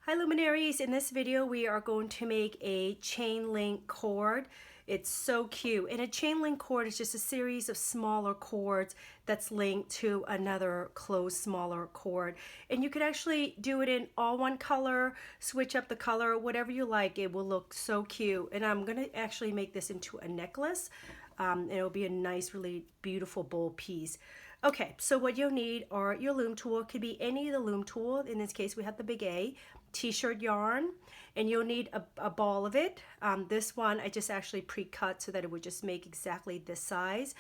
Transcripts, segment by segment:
Hi luminaries, in this video we are going to make a chain link cord. It's so cute, and a chain link cord is just a series of smaller cords that's linked to another closed smaller cord, and you could actually do it in all one color, switch up the color, whatever you like. It will look so cute, and I'm gonna actually make this into a necklace. And it'll be a nice, really beautiful bowl piece. Okay, so what you'll need are your loom tool. It could be any of the loom tool. In this case, we have the big A, t-shirt yarn, and you'll need a ball of it. This one I just actually pre-cut so that it would just make exactly this size.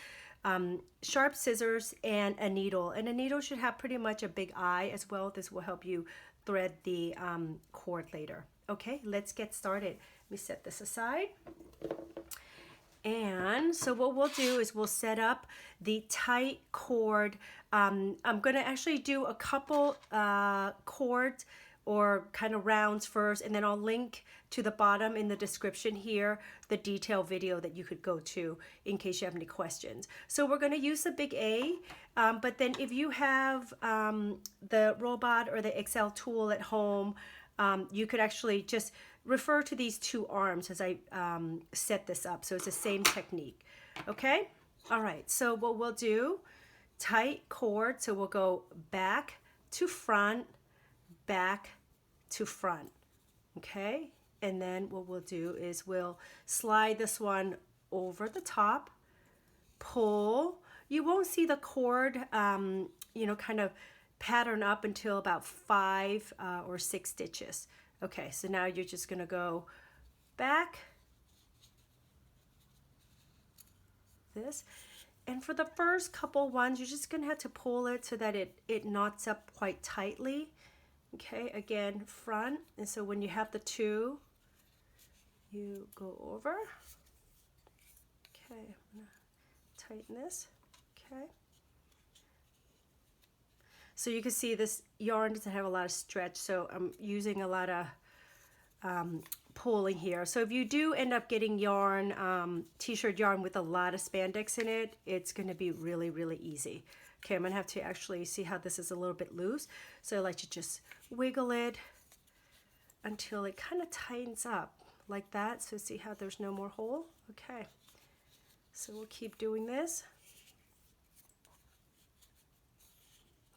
Sharp scissors and a needle. And a needle should have pretty much a big eye as well. This will help you thread the cord later. Okay, let's get started. Let me set this aside. And so what we'll do is we'll set up the tight cord. I'm going to actually do a couple cords or kind of rounds first, and then I'll link to the bottom in the description here the detailed video that you could go to in case you have any questions. So we're going to use the big A, but then if you have the robot or the XL tool at home, you could actually just refer to these two arms as I set this up. So it's the same technique. Okay? All right, so what we'll do, tight cord, so we'll go back to front, back to front. Okay? And then what we'll do is we'll slide this one over the top, pull. You won't see the cord, kind of pattern up until about 5 or 6 stitches. Okay, so now you're just going to go back, this, and for the first couple ones you're just going to have to pull it so that it knots up quite tightly. Okay, again, front, and so when you have the two, you go over. Okay, I'm going to tighten this. Okay. So you can see this yarn doesn't have a lot of stretch, so I'm using a lot of pulling here. So if you do end up getting yarn, t-shirt yarn with a lot of spandex in it, it's going to be really, really easy. Okay, I'm going to have to actually see how this is a little bit loose. So I like to just wiggle it until it kind of tightens up like that. So see how there's no more hole? Okay, so we'll keep doing this.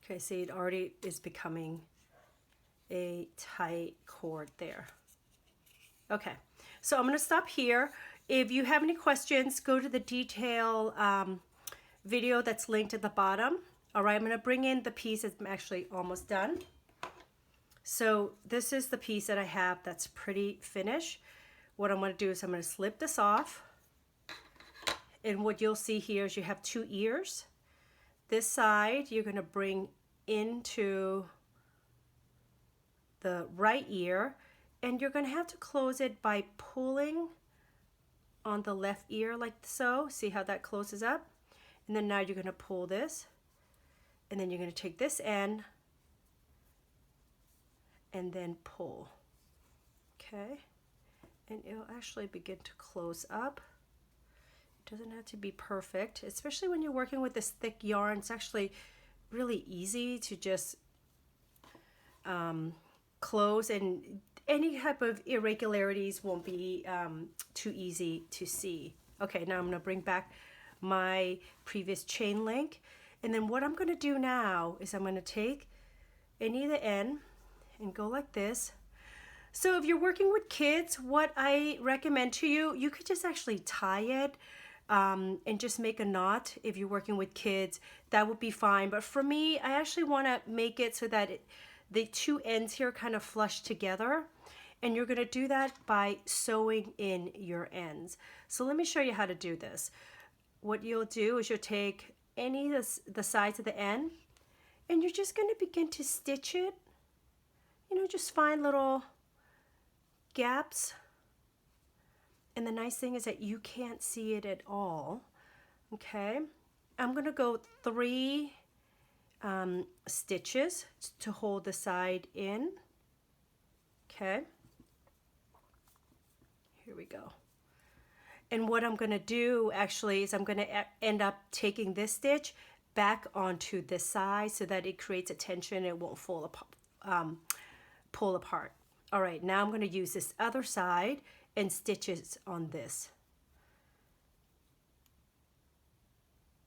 Okay, see, it already is becoming a tight cord there. Okay, so I'm going to stop here. If you have any questions, go to the detail video that's linked at the bottom. All right, I'm going to bring in the piece that's actually almost done. So this is the piece that I have that's pretty finished. What I'm going to do is I'm going to slip this off. And what you'll see here is you have 2 ears. This side you're going to bring into the right ear, and you're going to have to close it by pulling on the left ear like so. See how that closes up? And then now you're going to pull this, and then you're going to take this end and then pull. Okay, and it'll actually begin to close up. Doesn't have to be perfect, especially when you're working with this thick yarn. It's actually really easy to just close, and any type of irregularities won't be too easy to see. Okay, now I'm going to bring back my previous chain link, and then what I'm going to do now is I'm going to take any of the end and go like this. So if you're working with kids, what I recommend to you, you could just actually tie it and just make a knot. If you're working with kids, that would be fine. But for me, I actually want to make it so that the two ends here kind of flush together. And you're going to do that by sewing in your ends. So let me show you how to do this. What you'll do is you'll take any of the sides of the end, and you're just going to begin to stitch it. Just find little gaps. And the nice thing is that you can't see it at all. Okay, I'm going to go 3 stitches to hold the side in. Okay, here we go. And what I'm going to do actually is I'm going to end up taking this stitch back onto this side so that it creates a tension. It won't fall apart, pull apart. All right, now I'm going to use this other side and stitches on this.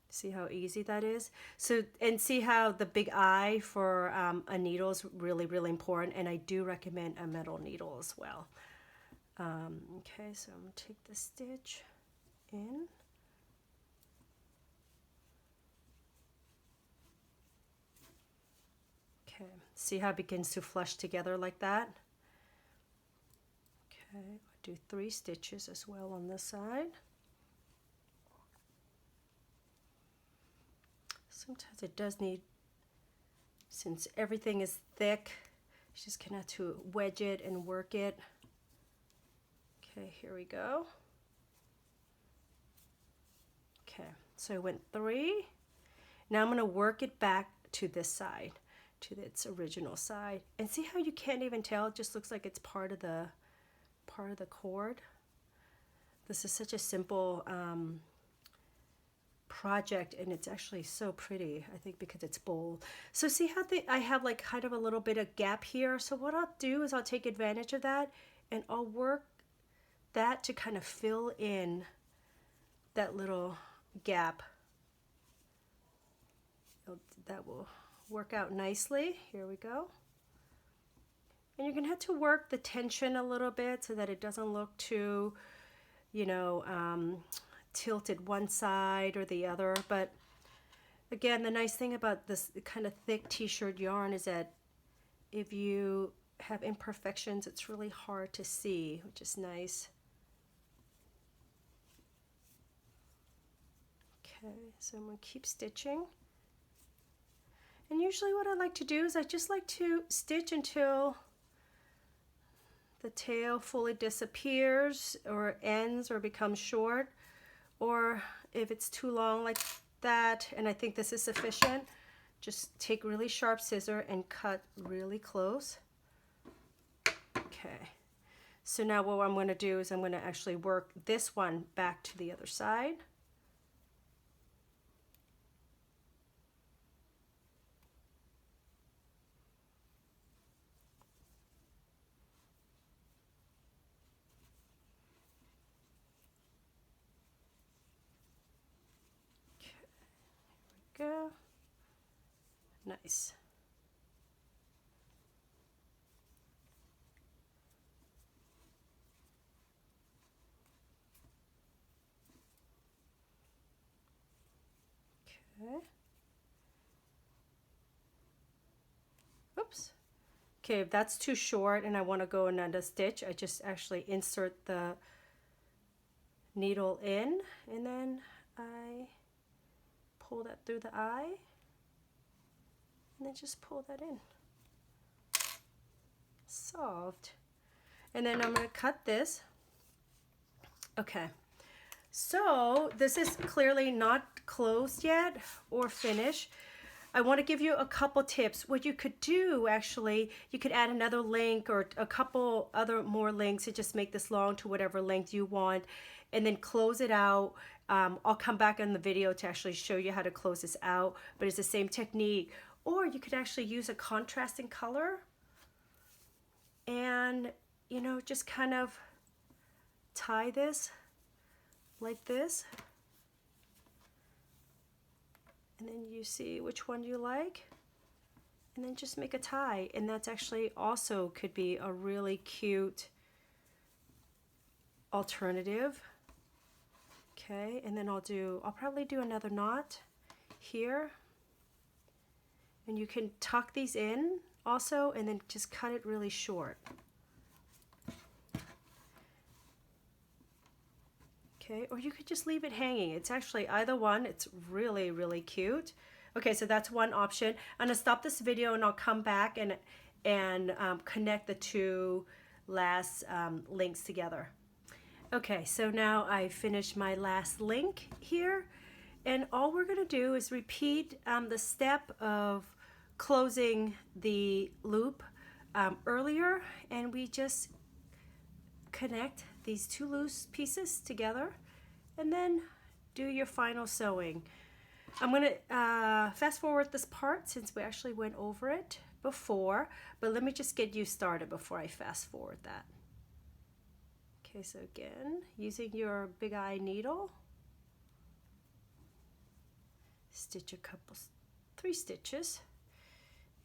See how easy that is? So, and see how the big eye for a needle is really, really important. And I do recommend a metal needle as well. Okay, so I'm going to take the stitch in. Okay, see how it begins to flush together like that? Okay, I'll do 3 stitches as well on this side. Sometimes it does need, since everything is thick, you just kind of have to wedge it and work it. Okay, here we go. Okay, so I went 3. Now I'm going to work it back to this side, to its original side. And see how you can't even tell? It just looks like it's part of the cord. This is such a simple project, and it's actually so pretty, I think, because it's bold. So see how I have like kind of a little bit of gap here. So what I'll do is I'll take advantage of that, and I'll work that to kind of fill in that little gap. That will work out nicely. Here we go. And you're going to have to work the tension a little bit so that it doesn't look too, you know, tilted one side or the other. But again, the nice thing about this kind of thick t-shirt yarn is that if you have imperfections, it's really hard to see, which is nice. Okay, so I'm going to keep stitching. And usually what I like to do is I just like to stitch until the tail fully disappears or ends or becomes short. Or if it's too long like that, and I think this is sufficient, just take really sharp scissor and cut really close. Okay, so now what I'm going to do is I'm going to actually work this one back to the other side. Go. Nice. Okay. Oops. Okay, if that's too short and I want to go another stitch, I just actually insert the needle in, and then I pull that through the eye, and then just pull that in. Solved. And then I'm going to cut this. Okay, so this is clearly not closed yet or finished. I want to give you a couple tips. What you could do, actually, you could add another link or a couple other more links to just make this long to whatever length you want, and then close it out. I'll come back in the video to actually show you how to close this out, but it's the same technique. Or you could actually use a contrasting color and, you know, just kind of tie this like this. And then you see which one you like, and then just make a tie. And that's actually also could be a really cute alternative. Okay, and then I'll probably do another knot here, and you can tuck these in also, and then just cut it really short. Okay, or you could just leave it hanging. It's actually either one. It's really, really cute. Okay, so that's one option. I'm gonna stop this video and I'll come back and connect the two last links together. Okay, so now I finished my last link here, and all we're gonna do is repeat the step of closing the loop earlier, and we just connect these two loose pieces together and then do your final sewing. I'm going to fast forward this part since we actually went over it before, but let me just get you started before I fast forward that. Okay, so again, using your big eye needle, stitch a couple, 3 stitches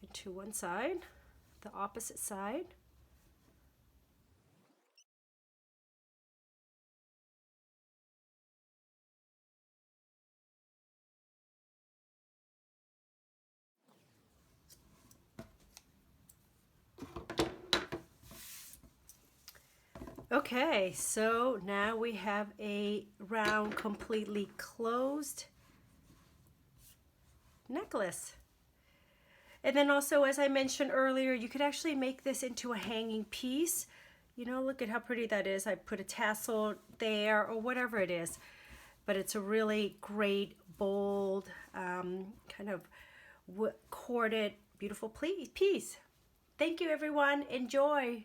into one side, the opposite side. Okay, so now we have a round completely closed necklace. And then also, as I mentioned earlier, you could actually make this into a hanging piece. You know, look at how pretty that is. I put a tassel there or whatever it is. But it's a really great, bold, kind of corded, beautiful piece. Thank you, everyone. Enjoy.